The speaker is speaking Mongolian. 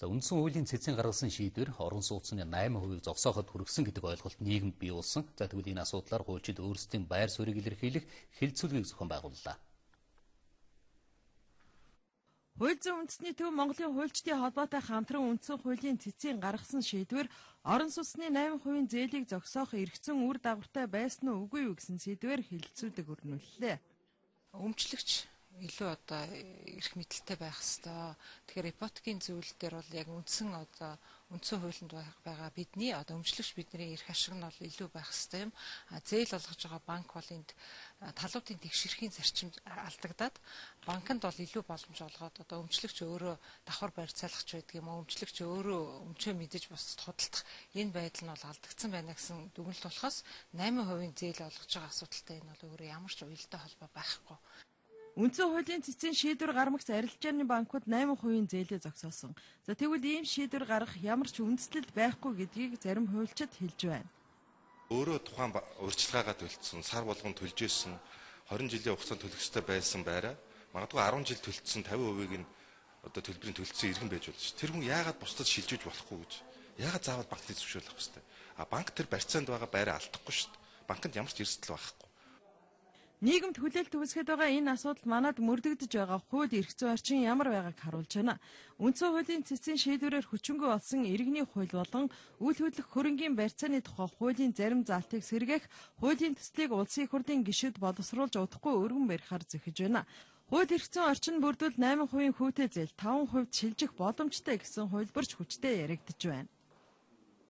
За үндсэн хуулийн цэцэн гаргасан шийдвэр орон сууцны 8% зогсооход хүргэсэн гэдэг ойлголт нийгэмд бий болсон. За тэгвэл энэ асуудлаар хуульчид өөрсдийн байр суурийг илэрхийлэх хэлэлцүүлгийг зохион байгууллаа. Хууль зүйн үндэсний төв Монголын хуульчдын холбоотой хамтран үндсэн хуулийн цэцэн гаргасан шийдвэр орон сууцны 8% зээлийг зогсоох эргэцэн үр дагавартай байсан уу үгүй юу гэсэн сэдвээр хэлэлцүүлэг өрнүүллээ. Өмчлөгч илүү эрх мэдэлтэй байх ёстой. Тэгэхээр ипотекийн зөвлөл дээр бол яг үндсэн хуулинд байгаа бидний өмчлөгч бидний эрх ашиг нь бол илүү байх ёстой юм. Зээл олгож байгаа банк бол энд талуудын тэгшэрхийн зарчимд алдагдаад банкнд бол илүү боломж олгоод өмчлөгч өөрөө давхар барьцаалгач байдаг юм уу, өмчлөгч өөрөө өмчөө мэдэж бусдад худалдах энэ байдал нь бол алдагдсан байна гэсэн дүгнэлт болохоос 8% зээл олгож байгаа асуудалтай энэ бол өөрөө ямар ч уялдаа холбоо байхгүй. Үндсэн хуулийн цэцэн шийдвэр гаргагч арилжааны банкуд 8% зээлээ зогсоосон. За тэгвэл ийм шийдвэр гаргах ямар ч үндэслэл байхгүй гэдгийг зарим хуульчид хэлж байна. Өөрөө тухайн урьдчилгаагаа төлсөн, сар болгон төлж исэн 20 жилийн хугацаанд төлөх ёстой байсан байраа магадгүй 10 жил төлсөн 50%-ийг нь төлбөрийн төлсөн иргэн байж болно шүү. Тэр хүн яагаад бусдад шилжиж болохгүй гэж? Яагаад заавал банкны зөвшөөрлөх ёстой? Банк тэр барьцаанд байгаа байраа алдахгүй шүү. Банкнд ямар ч эрсдэл байхгүй. Нийгэмд хүлээлт үүсгэж байгаа энэ асуудал манад мөрдөгдөж байгаа хууль эрх зүйн орчин ямар байгааг харуулж байна. Үндсэн хуулийн цэцэн шийдвэрээр хүчингүй болсон иргэний хууль болон үйл хөдлөх хөрөнгийн барьцааны тухай хуулийн зарим залтыг сэргээх хуулийн төслийг улсын их хурлын гишүүд боловсруулж удахгүй өргөн барихаар зөхиж байна. Хууль эрх зүйн орчин бүрдвэл 8% хүүтэй зээл 5% шилжих боломжтой гэсэн хувилбарч хүчтэй яригдж байна.